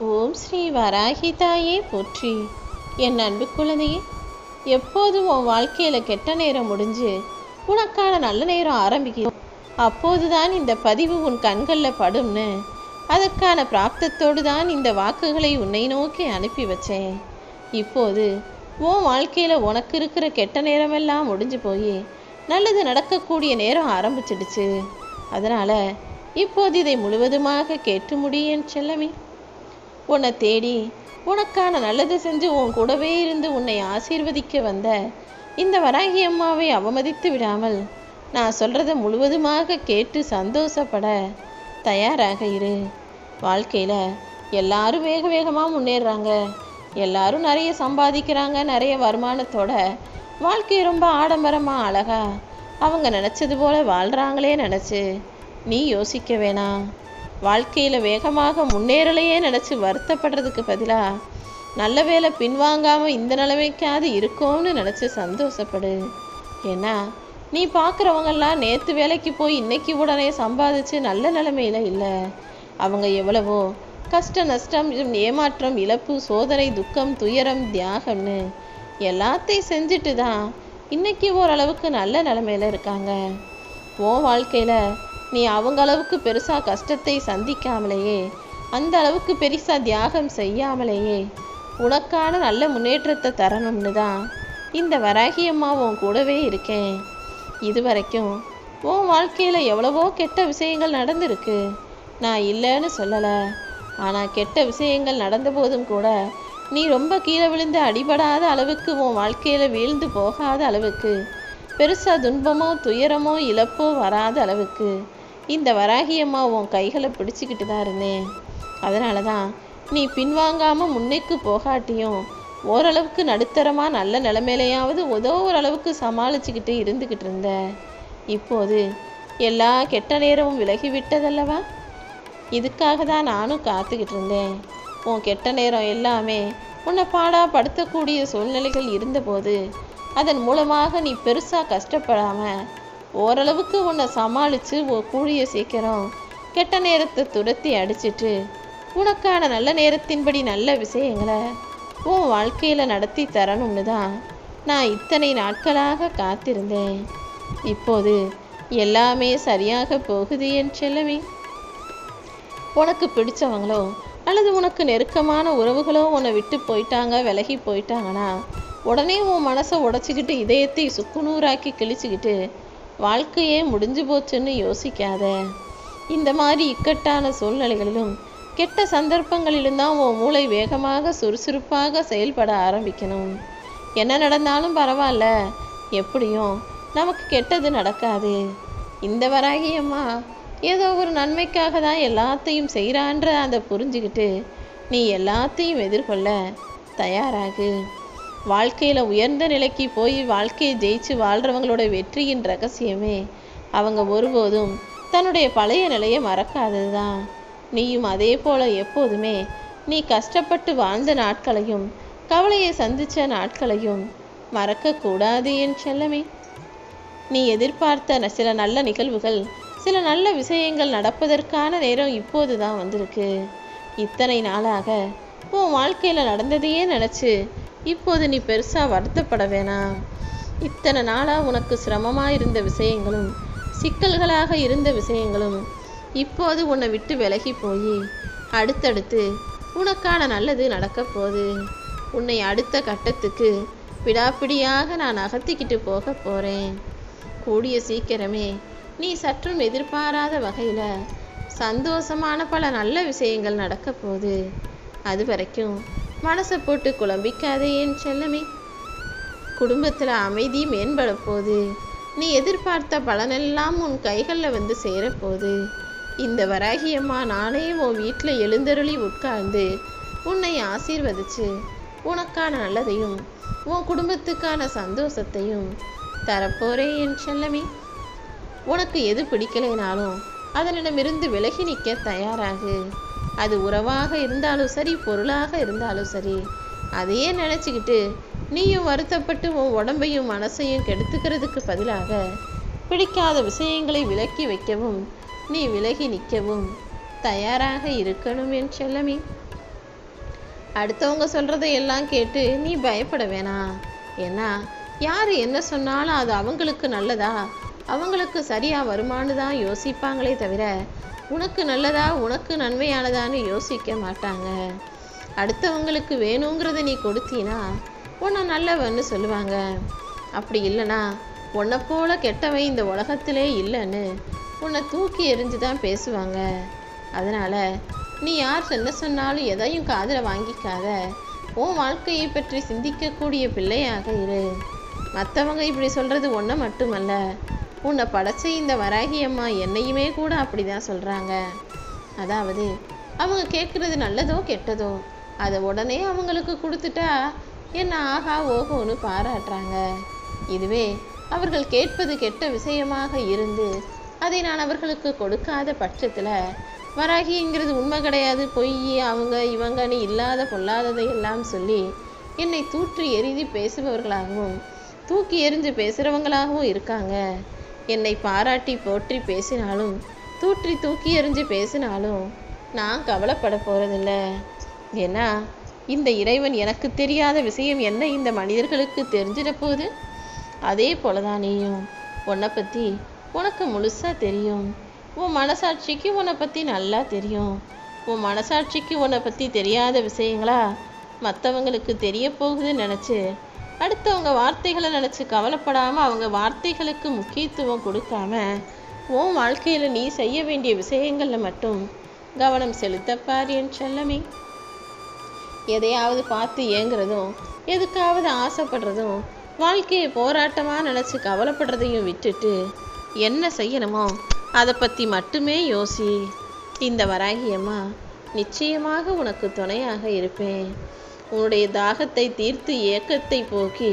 ஓம் ஸ்ரீ வராகி தாயே போற்றி. என் அன்பு குழந்தையே, எப்போதும் உன் வாழ்க்கையில் கெட்ட நேரம் முடிஞ்சு உனக்கான நல்ல நேரம் ஆரம்பிக்கும் அப்போதுதான் இந்த பதிவு உன் கண்களில் படும்னு அதற்கான பிராப்தத்தோடு தான் இந்த வாக்குகளை உன்னை நோக்கி அனுப்பி வச்சேன். இப்போது உன் வாழ்க்கையில் உனக்கு இருக்கிற கெட்ட நேரமெல்லாம் முடிஞ்சு போய் நல்லது நடக்கக்கூடிய நேரம் ஆரம்பிச்சிடுச்சு. அதனால் இப்போது இதை முழுவதுமாக கேட்டு முடியேன் செல்லமே. உன்னை தேடி உனக்கான நல்லது செஞ்சு உன் கூடவே இருந்து உன்னை ஆசீர்வதிக்க வந்த இந்த வராகி அம்மாவை அவமதித்து விடாமல் நான் சொல்கிறத முழுவதுமாக கேட்டு சந்தோஷப்பட தயாராக இரு. வாழ்க்கையில் எல்லாரும் வேக வேகமாக முன்னேறுறாங்க, எல்லாரும் நிறைய சம்பாதிக்கிறாங்க, நிறைய வருமானத்தோட வாழ்க்கை ரொம்ப ஆடம்பரமாக அழகா அவங்க நினச்சது போல் வாழ்கிறாங்களே நினச்சி நீ யோசிக்க வேணாம். வாழ்க்கையில் வேகமாக முன்னேறலையே நினச்சி வருத்தப்படுறதுக்கு பதிலாக நல்ல வேலை பின்வாங்காமல் இந்த நிலைமைக்காவது இருக்கோன்னு நினச்சி சந்தோஷப்படு. ஏன்னா நீ பார்க்குறவங்கெல்லாம் நேற்று வேலைக்கு போய் இன்னைக்கு உடனே சம்பாதிச்சு நல்ல நிலைமையில் இல்லை. அவங்க எவ்வளவோ கஷ்ட நஷ்டம், ஏமாற்றம், இழப்பு, சோதனை, துக்கம், துயரம், தியாகம்னு எல்லாத்தையும் செஞ்சுட்டு தான் இன்னைக்கு ஓரளவுக்கு நல்ல நிலைமையில் இருக்காங்க. உன் வாழ்க்கையில் நீ அவங்க அளவுக்கு பெருசாக கஷ்டத்தை சந்திக்காமலேயே, அந்த அளவுக்கு பெருசாக தியாகம் செய்யாமலேயே உனக்கான நல்ல முன்னேற்றத்தை தரணும்னு தான் இந்த வராகி அம்மா உன் கூடவே இருக்கேன். இது வரைக்கும் உன் வாழ்க்கையில் எவ்வளவோ கெட்ட விஷயங்கள் நடந்திருக்கு, நான் இல்லைன்னு சொல்லலை. ஆனால் கெட்ட விஷயங்கள் நடந்த போதும் கூட நீ ரொம்ப கீழே விழுந்து அடிபடாத அளவுக்கு, உன் வாழ்க்கையில் வீழ்ந்து போகாத அளவுக்கு, பெருசாக துன்பமோ துயரமோ இழப்போ வராத அளவுக்கு இந்த வராகி அம்மா உன் கைகளை பிடிச்சிக்கிட்டு தான் இருந்தேன். அதனால தான் நீ பின்வாங்காமல் முன்னைக்கு போகாட்டியும் ஓரளவுக்கு நடுத்தரமாக நல்ல நிலைமையிலையாவது ஓரளவுக்கு சமாளிச்சுக்கிட்டு இருந்துக்கிட்டு இருந்த. இப்போது எல்லா கெட்ட நேரமும் விலகிவிட்டதல்லவா? இதுக்காக தான் நானும் காத்துக்கிட்டு இருந்தேன். உன் கெட்ட நேரம் எல்லாமே உன்னை பாடாப்படுத்தக்கூடிய சூழ்நிலைகள் இருந்தபோது அதன் மூலமாக நீ பெருசாக கஷ்டப்படாமல் ஓரளவுக்கு உன்னை சமாளித்து கூடிய சீக்கிரம் கெட்ட நேரத்தை துரத்தி அடிச்சிட்டு உனக்கான நல்ல நேரத்தின்படி நல்ல விஷயங்களை உன் வாழ்க்கையில் நடத்தி தரணும்னு தான் நான் இத்தனை நாட்களாக காத்திருந்தேன். இப்போது எல்லாமே சரியாக போகுது என் செல்லமே. உனக்கு பிடிச்சவங்களோ அல்லது உனக்கு நெருக்கமான உறவுகளோ உன்னை விட்டு போயிட்டாங்க, விலகி போயிட்டாங்கன்னா உடனே உன் மனசை உடைச்சிக்கிட்டு இதயத்தை சுக்குநூறாக்கி கிழிச்சிக்கிட்டு வாழ்க்கையே முடிஞ்சு போச்சுன்னு யோசிக்காத. இந்த மாதிரி இக்கட்டான சூழ்நிலைகளிலும் கெட்ட சந்தர்ப்பங்களிலும் தான் உன் மூளை வேகமாக சுறுசுறுப்பாக செயல்பட ஆரம்பிக்கணும். என்ன நடந்தாலும் பரவாயில்ல, எப்படியும் நமக்கு கெட்டது நடக்காது. இந்த வராகி அம்மா ஏதோ ஒரு நன்மைக்காக தான் எல்லாத்தையும் செய்கிறான்ற அதை புரிஞ்சுக்கிட்டு நீ எல்லாத்தையும் எதிர்கொள்ள தயாராகு. வாழ்க்கையில் உயர்ந்த நிலைக்கு போய் வாழ்க்கையை ஜெயிச்சு வாழ்கிறவங்களோட வெற்றியின் ரகசியமே அவங்க ஒருபோதும் தன்னுடைய பழைய நிலையை மறக்காதது தான். நீயும் அதே போல் எப்போதுமே நீ கஷ்டப்பட்டு வாழ்ந்த நாட்களையும் கவலையை சந்தித்த நாட்களையும் மறக்கக்கூடாது என் செல்லமே. நீ எதிர்பார்த்த சில நல்ல நிகழ்வுகள், சில நல்ல விஷயங்கள் நடப்பதற்கான நேரம் இப்போது தான் வந்திருக்கு. இத்தனை நாளாக உன் வாழ்க்கையில் நடந்ததையே நினச்சி இப்போது நீ பெருசாக வருத்தப்பட வேணாம். இத்தனை நாளாக உனக்கு சிரமமாக இருந்த விஷயங்களும் சிக்கல்களாக இருந்த விஷயங்களும் இப்போது உன்னை விட்டு விலகி போய் அடுத்தடுத்து உனக்கான நல்லது நடக்க போகுது. உன்னை அடுத்த கட்டத்துக்கு விடாப்பிடியாக நான் நகர்த்திக்கிட்டு போக போகிறேன். கூடிய சீக்கிரமே நீ சற்றும் எதிர்பாராத வகையில் சந்தோஷமான பல நல்ல விஷயங்கள் நடக்க போகுது. அது வரைக்கும் மனசை போட்டு குழம்பிக்காதே என் செல்லமே. குடும்பத்தில் அமைதி மேம்பட போகுது. நீ எதிர்பார்த்த பலனெல்லாம் உன் கைகளில் வந்து சேரப்போகுது. இந்த வராகி அம்மா நானே உன் வீட்டில் எழுந்தருளி உட்கார்ந்து உன்னை ஆசீர்வதிச்சு உனக்கான நல்லதையும் உன் குடும்பத்துக்கான சந்தோஷத்தையும் தரப்போறேன் என் செல்லமே. உனக்கு எது பிடிக்கலைனாலும் அதனிடமிருந்து விலகி நிற்க தயாராகு. அது உறவாக இருந்தாலும் சரி, பொருளாக இருந்தாலும் சரி, அதையே நினச்சிக்கிட்டு நீயும் வருத்தப்பட்டு உன் உடம்பையும் மனசையும் கெடுத்துக்கிறதுக்கு பதிலாக பிடிக்காத விஷயங்களை விலக்கி வைக்கவும் நீ விலகி நிற்கவும் தயாராக இருக்கணும் என் செல்லமே. அடுத்தவங்க சொல்கிறதையெல்லாம் கேட்டு நீ பயப்பட வேணாம். ஏன்னா யார் என்ன சொன்னாலும் அது அவங்களுக்கு நல்லதா, அவங்களுக்கு சரியாக வருமானு தான் யோசிப்பாங்களே தவிர உனக்கு நல்லதா, உனக்கு நன்மையானதான்னு யோசிக்க மாட்டாங்க. அடுத்தவங்களுக்கு வேணுங்கிறத நீ கொடுத்தீனா உன்னை நல்லவன்னு சொல்லுவாங்க. அப்படி இல்லைனா உன்னை போல கெட்டவன் இந்த உலகத்திலே இல்லைன்னு உன்னை தூக்கி எறிஞ்சு தான் பேசுவாங்க. அதனால் நீ யார் என்ன சொன்னாலும் எதையும் காதில் வாங்கிக்காத. உன் வாழ்க்கையை பற்றி சிந்திக்கக்கூடிய பிள்ளையாக இரு. மற்றவங்க இப்படி சொல்கிறது ஒன்றை மட்டுமல்ல, உன்னை படைச்ச இந்த வராகி அம்மா என்னையுமே கூட அப்படி தான் சொல்கிறாங்க. அதாவது அவங்க கேட்குறது நல்லதோ கெட்டதோ அதை உடனே அவங்களுக்கு கொடுத்துட்டா என்ன ஆகா ஓஹோன்னு பாராட்டுறாங்க. இதுவே அவர்கள் கேட்பது கெட்ட விஷயமாக இருந்து அதை நான் அவர்களுக்கு கொடுக்காத பட்சத்தில் வராகிங்கிறது உண்மை கிடையாது, பொய், அவங்க இவங்கன்னு இல்லாத பொல்லாததை எல்லாம் சொல்லி என்னை தூற்றி எரிதி பேசுபவர்களாகவும் தூக்கி எறிஞ்சு பேசுகிறவங்களாகவும் இருக்காங்க. என்னை பாராட்டி போற்றி பேசினாலும் தூக்கி எறிஞ்சு பேசினாலும் நான் கவலைப்பட போகிறதில்ல. ஏன்னா இந்த இறைவன் எனக்கு தெரியாத விஷயம் என்ன இந்த மனிதர்களுக்கு தெரிஞ்சிட போகுது. அதே போலதான் நீயும். உன்னை பற்றி உனக்கு முழுசாக தெரியும். உன் மனசாட்சிக்கு உன்னை பற்றி நல்லா தெரியும். உன் மனசாட்சிக்கு உன்னை பற்றி தெரியாத விஷயங்களா மற்றவங்களுக்கு தெரிய போகுதுன்னு நினச்சி அடுத்தவங்க வார்த்தைகளை நினச்சி கவலைப்படாமல் அவங்க வார்த்தைகளுக்கு முக்கியத்துவம் கொடுக்காம உன் வாழ்க்கையில் நீ செய்ய வேண்டிய விஷயங்களில் மட்டும் கவனம் செலுத்தப்பார் என் செல்லமே. எதையாவது பார்த்து ஏங்குறதும் எதுக்காவது ஆசைப்படுறதும் வாழ்க்கையை போராட்டமாக நினச்சி கவலைப்படுறதையும் விட்டுட்டு என்ன செய்யணுமோ அதை பற்றி மட்டுமே யோசி. இந்த வராகியம்மா நிச்சயமாக உனக்கு துணையாக இருப்பேன். உன்னுடைய தாகத்தை தீர்த்து ஏக்கத்தை போக்கி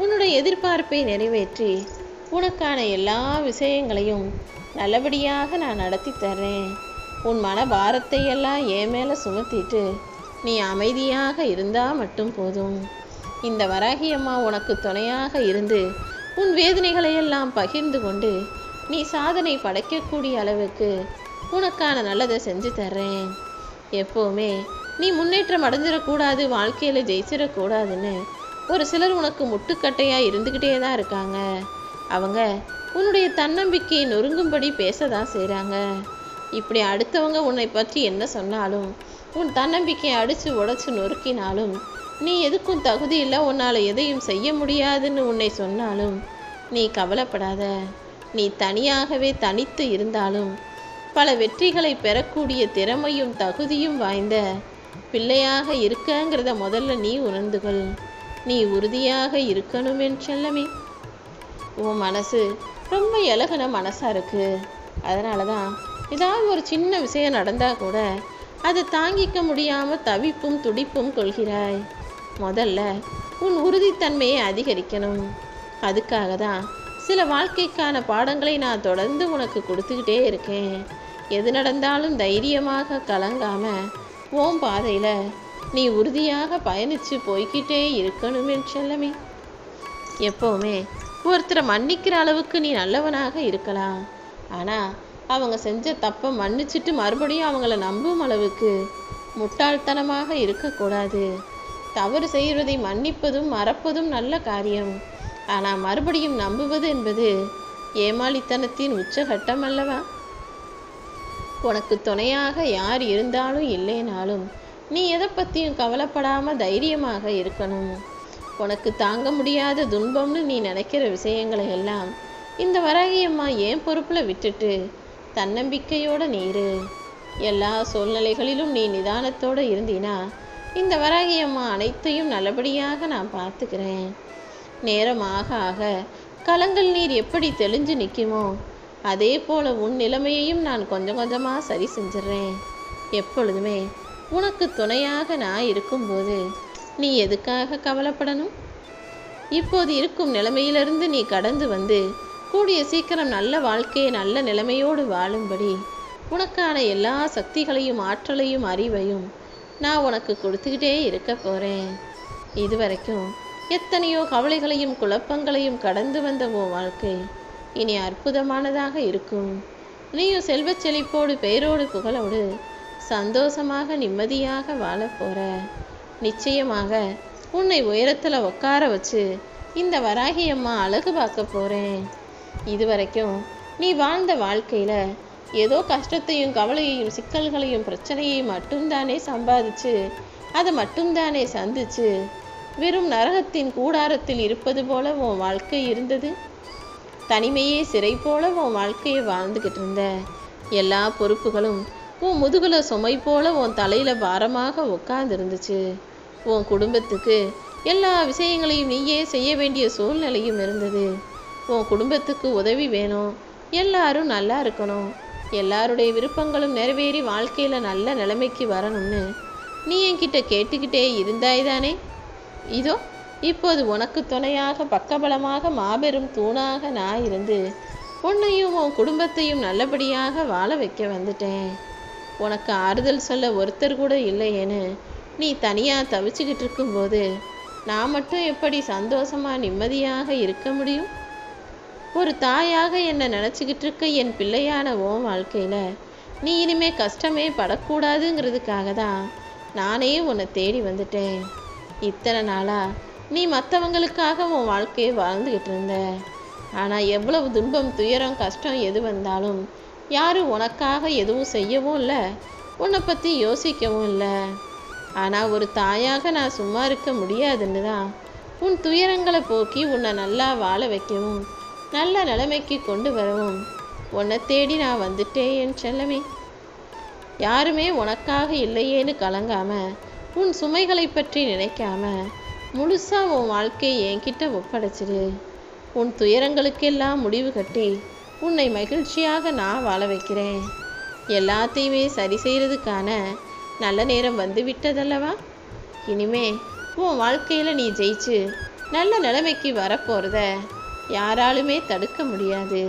உன்னுடைய எதிர்பார்ப்பை நிறைவேற்றி உனக்கான எல்லா விஷயங்களையும் நல்லபடியாக நான் நடத்தி தர்றேன். உன் மன பாரத்தை எல்லாம் என் மேலே சுமத்திட்டு நீ அமைதியாக இருந்தால் மட்டும் போதும். இந்த வராகியம்மா உனக்கு துணையாக இருந்து உன் வேதனைகளையெல்லாம் பகிர்ந்து கொண்டு நீ சாதனை படைக்கக்கூடிய அளவுக்கு உனக்கான நல்லதை செஞ்சு தர்றேன். எப்போவுமே நீ முன்னேற்றம் அடைஞ்சிடக்கூடாது, வாழ்க்கையில் ஜெயிச்சிடக்கூடாதுன்னு ஒரு சிலர் உனக்கு முட்டுக்கட்டையாக இருந்துக்கிட்டே தான் இருக்காங்க. அவங்க உன்னுடைய தன்னம்பிக்கையை நொறுங்கும்படி பேச தான் செய்கிறாங்க. இப்படி அடுத்தவங்க உன்னை பற்றி என்ன சொன்னாலும் உன் தன்னம்பிக்கையை அடித்து உடைச்சி நொறுக்கினாலும் நீ எதுக்கும் தகுதி இல்லை, உன்னால் எதையும் செய்ய முடியாதுன்னு உன்னை சொன்னாலும் நீ கவலைப்படாத. நீ தனியாகவே தனித்து இருந்தாலும் பல வெற்றிகளை பெறக்கூடிய திறமையும் தகுதியும் வாய்ந்த பிள்ளையாக இருக்கங்கிறத முதல்ல நீ உணர்ந்துகள். நீ உறுதியாக இருக்கணும் என் செல்லமே. உன் மனசு ரொம்ப இலகுன மனசாக இருக்குது. அதனால தான் ஏதாவது ஒரு சின்ன விஷயம் நடந்தால் கூட அதை தாங்கிக்க முடியாமல் தவிப்பும் துடிப்பும் கொள்கிறாய். முதல்ல உன் உறுதித்தன்மையை அதிகரிக்கணும். அதுக்காக தான் சில வாழ்க்கைக்கான பாடங்களை நான் தொடர்ந்து உனக்கு கொடுத்துக்கிட்டே இருக்கேன். எது நடந்தாலும் தைரியமாக கலங்காமல் உன் பாதையில் நீ உறுதியாக பயணித்து போய்கிட்டே இருக்கணும் என் செல்லமே. எப்போவுமே ஒருத்தரை மன்னிக்கிற அளவுக்கு நீ நல்லவனாக இருக்கலாம். ஆனால் அவங்க செஞ்ச தப்பை மன்னிச்சிட்டு மறுபடியும் அவங்கள நம்பும் அளவுக்கு முட்டாள்தனமாக இருக்கக்கூடாது. தவறு செய்வதை மன்னிப்பதும் மறப்பதும் நல்ல காரியம். ஆனால் மறுபடியும் நம்புவது என்பது ஏமாளித்தனத்தின் உச்சகட்டம் அல்லவா? உனக்கு துணையாக யார் இருந்தாலும் இல்லைனாலும் நீ எதை பற்றியும் கவலைப்படாமல் தைரியமாக இருக்கணும். உனக்கு தாங்க முடியாத துன்பம்னு நீ நினைக்கிற விஷயங்களை எல்லாம் இந்த வராகியம்மா ஏன் பொறுப்பில் விட்டுட்டு தன்னம்பிக்கையோடு நீரு. எல்லா சூழ்நிலைகளிலும் நீ நிதானத்தோடு இருந்தீனா இந்த வராகியம்மா அனைத்தையும் நல்லபடியாக நான் பார்த்துக்கிறேன். நேரமாக ஆக கலங்கள் நீர் எப்படி தெளிஞ்சு நிற்குமோ அதே போல் உன் நிலைமையையும் நான் கொஞ்சம் கொஞ்சமாக சரி செஞ்சிட்றேன். எப்பொழுதுமே உனக்கு துணையாக நான் இருக்கும்போது நீ எதுக்காக கவலைப்படணும்? இப்போது இருக்கும் நிலைமையிலிருந்து நீ கடந்து வந்து கூடிய சீக்கிரம் நல்ல வாழ்க்கையை நல்ல நிலைமையோடு வாழும்படி உனக்கான எல்லா சக்திகளையும் ஆற்றலையும் அறிவையும் நான் உனக்கு கொடுத்துக்கிட்டே இருக்க போகிறேன். இதுவரைக்கும் எத்தனையோ கவலைகளையும் குழப்பங்களையும் கடந்து வந்த உன் வாழ்க்கை இனி அற்புதமானதாக இருக்கும். நீயும் செல்வச் செழிப்போடு பேரோடு புகழோடு சந்தோஷமாக நிம்மதியாக வாழ போகிற. நிச்சயமாக உன்னை உயரத்தில் உட்கார வச்சு இந்த வராகி அம்மா அழகு பார்க்க போகிறேன். இதுவரைக்கும் நீ வாழ்ந்த வாழ்க்கையில் ஏதோ கஷ்டத்தையும் கவலையையும் சிக்கல்களையும் பிரச்சனையையும் மட்டும்தானே சம்பாதிச்சு அதை மட்டும்தானே சந்திச்சு வெறும் நரகத்தின் கூடாரத்தில் இருப்பது போல உன் வாழ்க்கை இருந்தது. தனிமையே சிறை போல உன் வாழ்க்கையை வாழ்ந்துக்கிட்டு இருந்த. எல்லா பொறுப்புகளும் உன் முதுகுல சுமை போல உன் தலையில பாரமாக உட்கார்ந்து இருந்துச்சு. உன் குடும்பத்துக்கு எல்லா விஷயங்களையும் நீயே செய்ய வேண்டிய சூழ்நிலையும் இருந்தது. உன் குடும்பத்துக்கு உதவி வேணும், எல்லாரும் நல்லா இருக்கணும், எல்லாருடைய விருப்பங்களும் நிறைவேறி வாழ்க்கையில நல்ல நிலைமைக்கு வரணும்னு நீ என்கிட்ட கேட்டுக்கிட்டே இருந்தாய்தானே. இதோ இப்போது உனக்கு துணையாக பக்கபலமாக மாபெரும் தூணாக நான் இருந்து உன்னையும் உன் குடும்பத்தையும் நல்லபடியாக வாழ வைக்க வந்துட்டேன். உனக்கு ஆறுதல் சொல்ல ஒருத்தர் கூட இல்லையேன்னு நீ தனியாக தவிச்சுக்கிட்டு இருக்கும்போது நான் மட்டும் எப்படி சந்தோஷமா நிம்மதியாக இருக்க முடியும்? ஒரு தாயாக என்னை நினச்சிக்கிட்டு இருக்க என் பிள்ளையான உன் வாழ்க்கையில் நீ இனிமே கஷ்டமே படக்கூடாதுங்கிறதுக்காக தான் நானே உன்னை தேடி வந்துட்டேன். இத்தனை நாளா நீ மற்றவங்களுக்காக உன் வாழ்க்கையை வாழ்ந்துக்கிட்டு இருந்த. ஆனால் எவ்வளவு துன்பம் துயரம் கஷ்டம் எது வந்தாலும் யாரும் உனக்காக எதுவும் செய்யவும் இல்லை, உன்னை பற்றி யோசிக்கவும் இல்லை. ஆனால் ஒரு தாயாக நான் சும்மா இருக்க முடியாதுன்னு தான் உன் துயரங்களை போக்கி உன்னை நல்லா வாழ வைக்கவும் நல்ல நிலைமைக்கு கொண்டு வரவும் உன்னை தேடி நான் வந்துட்டேன் என் செல்லமே. யாருமே உனக்காக இல்லையேன்னு கலங்காம உன் சுமைகளை பற்றி நினைக்காம முழுசா உன் வாழ்க்கையை என்கிட்ட ஒப்படைச்சிடு. உன் துயரங்களுக்கெல்லாம் முடிவு கட்டி உன்னை மகிழ்ச்சியாக நான் வாழ வைக்கிறேன். எல்லாத்தையுமே சரி செய்கிறதுக்கான நல்ல நேரம் வந்து விட்டதல்லவா? இனிமே உன் வாழ்க்கையில் நீ ஜெயிச்சு நல்ல நிலைமைக்கு வரப்போகிறத யாராலுமே தடுக்க முடியாது.